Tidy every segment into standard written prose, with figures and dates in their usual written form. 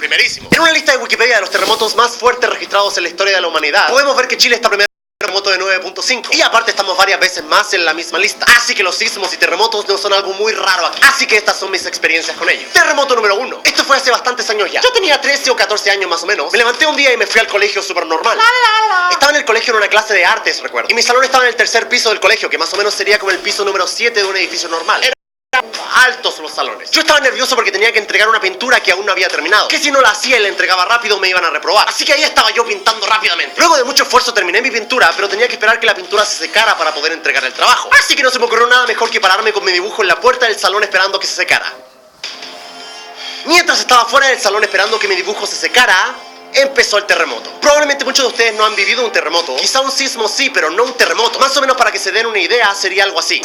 primerísimo. En una lista de Wikipedia de los terremotos más fuertes registrados en la historia de la humanidad, podemos ver que Chile está primero terremoto de 9.5 y aparte estamos varias veces más en la misma lista, así que los sismos y terremotos no son algo muy raro aquí, así que estas son mis experiencias con ellos. Terremoto número 1. Esto fue hace bastantes años ya. Yo tenía 13 o 14 años más o menos. Me levanté un día y me fui al colegio súper normal. Estaba en el colegio en una clase de artes, recuerdo, y mi salón estaba en el tercer piso del colegio, que más o menos sería como el piso número 7 de un edificio normal. Altos los salones. Yo estaba nervioso porque tenía que entregar una pintura que aún no había terminado, que si no la hacía y la entregaba rápido me iban a reprobar. Así que ahí estaba yo pintando rápidamente. Luego de mucho esfuerzo terminé mi pintura, pero tenía que esperar que la pintura se secara para poder entregar el trabajo. Así que no se me ocurrió nada mejor que pararme con mi dibujo en la puerta del salón esperando que se secara. Mientras estaba fuera del salón esperando que mi dibujo se secara, empezó el terremoto. Probablemente muchos de ustedes no han vivido un terremoto. Quizá un sismo sí, pero no un terremoto. Más o menos para que se den una idea, sería algo así.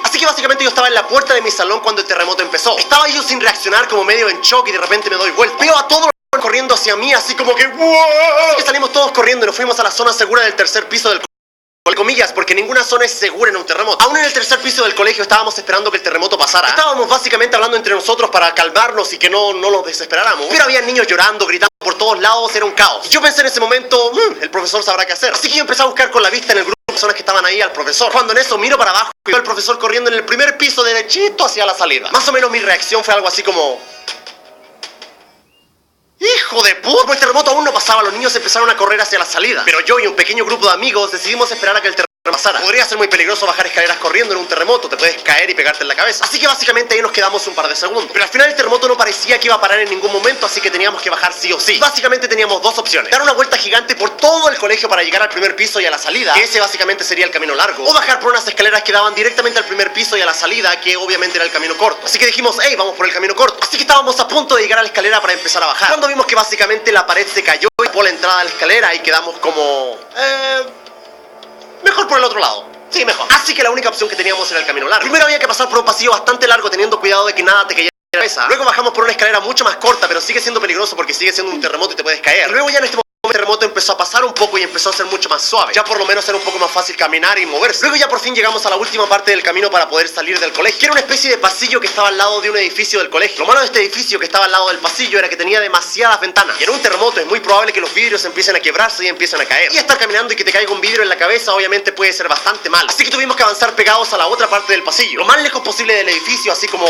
Así que básicamente yo estaba en la puerta de mi salón cuando el terremoto empezó. Estaba yo sin reaccionar, como medio en shock, y de repente me doy vuelta. Veo a todos los corriendo hacia mí, así como que ¡wow! Así que salimos todos corriendo y nos fuimos a la zona segura del tercer piso del comillas, porque ninguna zona es segura en un terremoto. Aún en el tercer piso del colegio estábamos esperando que el terremoto pasara. Estábamos básicamente hablando entre nosotros para calmarnos y que no nos desesperáramos. Pero había niños llorando, gritando por todos lados, era un caos. Y yo pensé en ese momento, el profesor sabrá qué hacer. Así que yo empecé a buscar con la vista en el grupo de personas que estaban ahí al profesor. Cuando en eso miro para abajo y veo al profesor corriendo en el primer piso derechito hacia la salida. Más o menos mi reacción fue algo así como... ¡hijo de puta! Como el terremoto aún no pasaba, los niños empezaron a correr hacia la salida. Pero yo y un pequeño grupo de amigos decidimos esperar a que el terremoto pasara. Podría ser muy peligroso bajar escaleras corriendo en un terremoto, te puedes caer y pegarte en la cabeza. Así que básicamente ahí nos quedamos un par de segundos. Pero al final el terremoto no parecía que iba a parar en ningún momento, así que teníamos que bajar sí o sí. Básicamente teníamos dos opciones: dar una vuelta gigante por todo el colegio para llegar al primer piso y a la salida, que ese básicamente sería el camino largo, o bajar por unas escaleras que daban directamente al primer piso y a la salida, que obviamente era el camino corto. Así que dijimos, hey, vamos por el camino corto. Así que estábamos a punto de llegar a la escalera para empezar a bajar, cuando vimos que básicamente la pared se cayó y por la entrada a la escalera, y quedamos como... mejor por el otro lado. Sí, mejor. Así que la única opción que teníamos era el camino largo. Primero había que pasar por un pasillo bastante largo teniendo cuidado de que nada te cayera en la cabeza. Luego bajamos por una escalera mucho más corta, pero sigue siendo peligroso porque sigue siendo un terremoto y te puedes caer. Luego ya en este momento el terremoto empezó a pasar un poco y empezó a ser mucho más suave. Ya por lo menos era un poco más fácil caminar y moverse. Luego ya por fin llegamos a la última parte del camino para poder salir del colegio, que era una especie de pasillo que estaba al lado de un edificio del colegio. Lo malo de este edificio que estaba al lado del pasillo era que tenía demasiadas ventanas. Y en un terremoto es muy probable que los vidrios empiecen a quebrarse y empiecen a caer. Y estar caminando y que te caiga un vidrio en la cabeza obviamente puede ser bastante mal. Así que tuvimos que avanzar pegados a la otra parte del pasillo, lo más lejos posible del edificio, así como...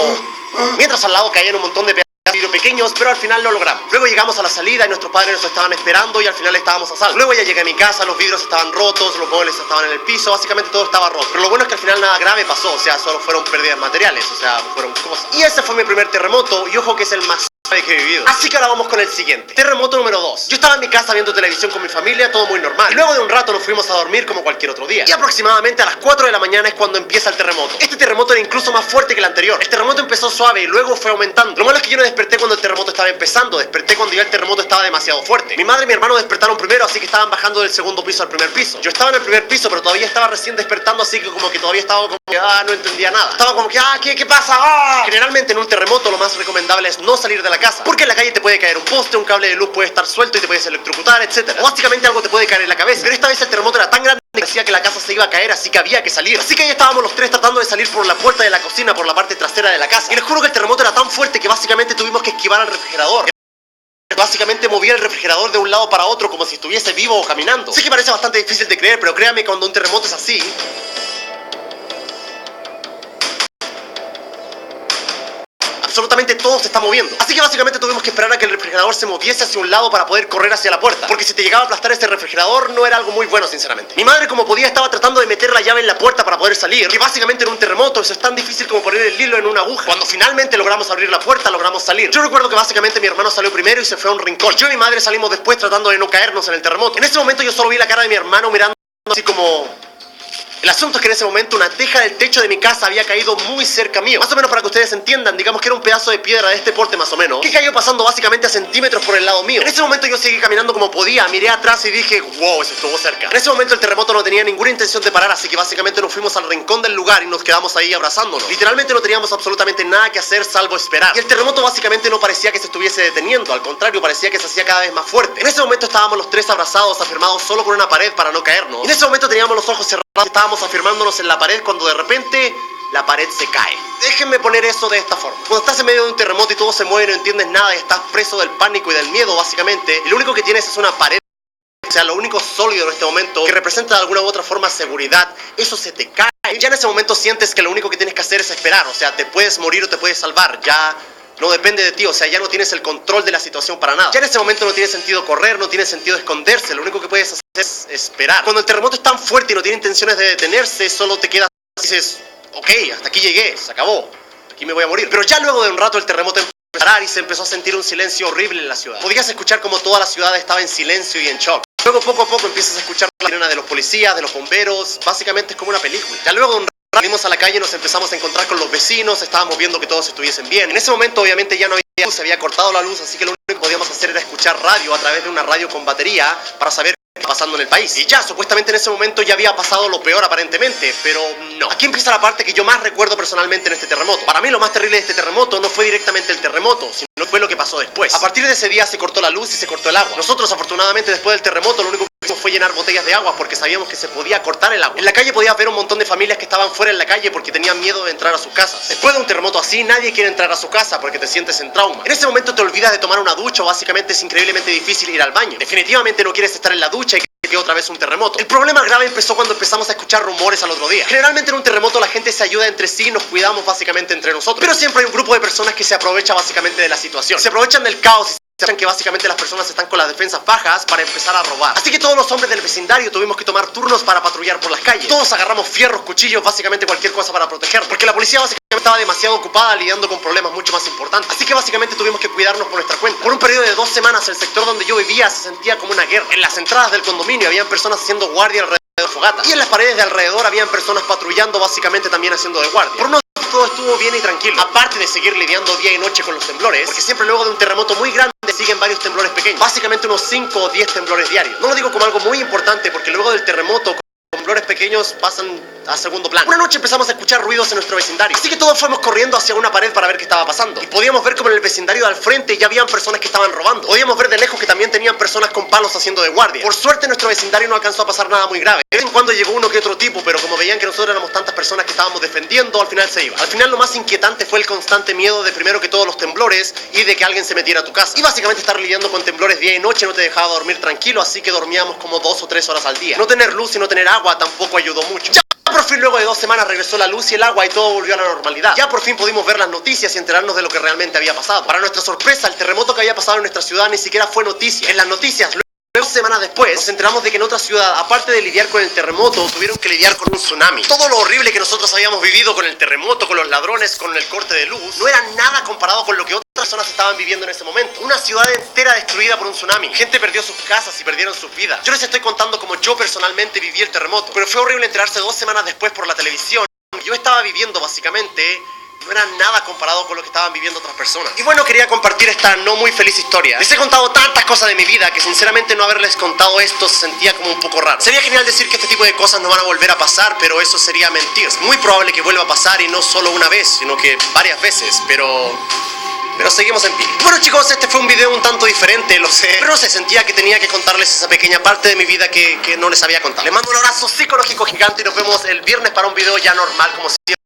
mientras al lado caían un montón de vidrios pequeños, pero al final lo logramos. Luego llegamos a la salida y nuestros padres nos estaban esperando y al final estábamos a salvo. Luego ya llegué a mi casa, los vidrios estaban rotos, los muebles estaban en el piso, básicamente todo estaba roto. Pero lo bueno es que al final nada grave pasó, o sea, solo fueron pérdidas materiales, o sea, fueron cosas. Y ese fue mi primer terremoto, y ojo que es el más que he vivido. Así que ahora vamos con el siguiente. Terremoto número 2. Yo estaba en mi casa viendo televisión con mi familia, todo muy normal. Y luego de un rato nos fuimos a dormir como cualquier otro día. Y aproximadamente a las 4 de la mañana es cuando empieza el terremoto. Este terremoto era incluso más fuerte que el anterior. El terremoto empezó suave y luego fue aumentando. Lo malo es que yo no desperté cuando el terremoto estaba empezando, desperté cuando ya el terremoto estaba demasiado fuerte. Mi madre y mi hermano despertaron primero, así que estaban bajando del segundo piso al primer piso. Yo estaba en el primer piso, pero todavía estaba recién despertando, así que como que todavía estaba como que no entendía nada. Estaba como que ¿qué pasa? Generalmente en un terremoto lo más recomendable es no salir de la casa, porque en la calle te puede caer un poste, un cable de luz puede estar suelto y te puedes electrocutar, etc. O básicamente algo te puede caer en la cabeza. Pero esta vez el terremoto era tan grande que decía que la casa se iba a caer, así que había que salir. Así que ahí estábamos los tres tratando de salir por la puerta de la cocina, por la parte trasera de la casa. Y les juro que el terremoto era tan fuerte que básicamente tuvimos que esquivar al refrigerador. Básicamente movía el refrigerador de un lado para otro como si estuviese vivo o caminando. Sé que parece bastante difícil de creer, pero créanme que cuando un terremoto es así... absolutamente todo se está moviendo. Así que básicamente tuvimos que esperar a que el refrigerador se moviese hacia un lado para poder correr hacia la puerta, porque si te llegaba a aplastar este refrigerador no era algo muy bueno, sinceramente. Mi madre, como podía, estaba tratando de meter la llave en la puerta para poder salir, que básicamente en un terremoto eso es tan difícil como poner el hilo en una aguja. Cuando finalmente logramos abrir la puerta, logramos salir. Yo recuerdo que básicamente mi hermano salió primero y se fue a un rincón. Yo y mi madre salimos después tratando de no caernos en el terremoto. En ese momento yo solo vi la cara de mi hermano mirando así como... El asunto es que en ese momento una teja del techo de mi casa había caído muy cerca mío. Más o menos para que ustedes entiendan, digamos que era un pedazo de piedra de este porte más o menos, que cayó pasando básicamente a centímetros por el lado mío. En ese momento yo seguí caminando como podía, miré atrás y dije, wow, eso estuvo cerca. En ese momento el terremoto no tenía ninguna intención de parar, así que básicamente nos fuimos al rincón del lugar y nos quedamos ahí abrazándonos. Literalmente no teníamos absolutamente nada que hacer salvo esperar. Y el terremoto básicamente no parecía que se estuviese deteniendo, al contrario, parecía que se hacía cada vez más fuerte. En ese momento estábamos los tres abrazados, afirmados solo con una pared para no caernos. Y en ese momento teníamos los ojos cerrados, estábamos afirmándonos en la pared cuando de repente la pared se cae. Déjenme poner eso de esta forma. Cuando estás en medio de un terremoto y todo se mueve y no entiendes nada y estás preso del pánico y del miedo básicamente, y lo único que tienes es una pared, o sea, lo único sólido en este momento que representa de alguna u otra forma seguridad, eso se te cae. Y ya en ese momento sientes que lo único que tienes que hacer es esperar, o sea, te puedes morir o te puedes salvar, ya no depende de ti, o sea, ya no tienes el control de la situación para nada. Ya en ese momento no tiene sentido correr, no tiene sentido esconderse, lo único que puedes hacer es esperar. Cuando el terremoto es tan fuerte y no tiene intenciones de detenerse, solo te quedas y dices, ok, hasta aquí llegué, se acabó, aquí me voy a morir. Pero ya luego de un rato el terremoto empezó a parar y se empezó a sentir un silencio horrible en la ciudad. Podías escuchar como toda la ciudad estaba en silencio y en shock. Luego poco a poco empiezas a escuchar la sirena de los policías, de los bomberos, básicamente es como una película. Ya luego de un rato salimos a la calle, nos empezamos a encontrar con los vecinos, estábamos viendo que todos estuviesen bien. En ese momento obviamente ya no había luz, se había cortado la luz, así que lo único que podíamos hacer era escuchar radio a través de una radio con batería para saber qué estaba pasando en el país. Y ya, supuestamente en ese momento ya había pasado lo peor aparentemente, pero no. Aquí empieza la parte que yo más recuerdo personalmente en este terremoto. Para mí lo más terrible de este terremoto no fue directamente el terremoto, sino fue lo que pasó después. A partir de ese día se cortó la luz y se cortó el agua. Nosotros afortunadamente después del terremoto lo único que hicimos fue llenar botellas de agua porque sabíamos que se podía cortar el agua. En la calle podías ver un montón de familias que estaban fuera en la calle porque tenían miedo de entrar a sus casas. Después de un terremoto así, nadie quiere entrar a su casa porque te sientes en trauma. En ese momento te olvidas de tomar una ducha o básicamente es increíblemente difícil ir al baño. Definitivamente no quieres estar en la ducha y que otra vez un terremoto. El problema grave empezó cuando empezamos a escuchar rumores al otro día. Generalmente en un terremoto la gente se ayuda entre sí y nos cuidamos básicamente entre nosotros. Pero siempre hay un grupo de personas que se aprovecha básicamente de la situación. Se aprovechan del caos y se aprovechan que básicamente las personas están con las defensas bajas para empezar a robar. Así que todos los hombres del vecindario tuvimos que tomar turnos para patrullar por las calles. Todos agarramos fierros, cuchillos, básicamente cualquier cosa para proteger. Porque la policía básicamente estaba demasiado ocupada lidiando con problemas mucho más importantes. Así que básicamente tuvimos que cuidarnos por nuestra cuenta. Por un periodo de 2 semanas el sector donde yo vivía se sentía como una guerra. En las entradas del condominio habían personas haciendo guardia alrededor de fogatas. Y en las paredes de alrededor habían personas patrullando básicamente también haciendo de guardia. Por unos días todo estuvo bien y tranquilo. Aparte de seguir lidiando día y noche con los temblores, porque siempre luego de un terremoto muy grande siguen varios temblores pequeños. Básicamente unos 5 o 10 temblores diarios. No lo digo como algo muy importante porque luego del terremoto temblores pequeños pasan a segundo plano. Una noche empezamos a escuchar ruidos en nuestro vecindario, así que todos fuimos corriendo hacia una pared para ver qué estaba pasando. Y podíamos ver como en el vecindario de al frente ya habían personas que estaban robando. Podíamos ver de lejos que también tenían personas con palos haciendo de guardia. Por suerte en nuestro vecindario no alcanzó a pasar nada muy grave. De vez en cuando llegó uno que otro tipo, pero como veían que nosotros éramos tantas personas que estábamos defendiendo, al final se iba. Al final lo más inquietante fue el constante miedo de primero que todos los temblores y de que alguien se metiera a tu casa. Y básicamente estar lidiando con temblores día y noche no te dejaba dormir tranquilo, así que dormíamos como 2 o 3 horas al día. No tener luz y no tener agua tampoco ayudó mucho. Ya por fin luego de 2 semanas regresó la luz y el agua y todo volvió a la normalidad. Ya por fin pudimos ver las noticias y enterarnos de lo que realmente había pasado. Para nuestra sorpresa, el terremoto que había pasado en nuestra ciudad ni siquiera fue noticia. En las noticias, luego 2 semanas después, nos enteramos de que en otra ciudad, aparte de lidiar con el terremoto, tuvieron que lidiar con un tsunami. Todo lo horrible que nosotros habíamos vivido con el terremoto, con los ladrones, con el corte de luz, no era nada comparado con lo que otras personas estaban viviendo en ese momento. Una ciudad entera destruida por un tsunami. Gente perdió sus casas y perdieron sus vidas. Yo les estoy contando cómo yo personalmente viví el terremoto, pero fue horrible enterarse 2 semanas después por la televisión. Yo estaba viviendo básicamente no era nada comparado con lo que estaban viviendo otras personas. Y bueno, quería compartir esta no muy feliz historia. Les he contado tantas cosas de mi vida que sinceramente no haberles contado esto se sentía como un poco raro. Sería genial decir que este tipo de cosas no van a volver a pasar, pero eso sería mentir. Es muy probable que vuelva a pasar y no solo una vez, sino que varias veces, pero seguimos en pie. Bueno chicos, este fue un video un tanto diferente, lo sé, pero no sé, sentía que tenía que contarles esa pequeña parte de mi vida que no les había contado. Les mando un abrazo psicológico gigante y nos vemos el viernes para un video ya normal como siempre.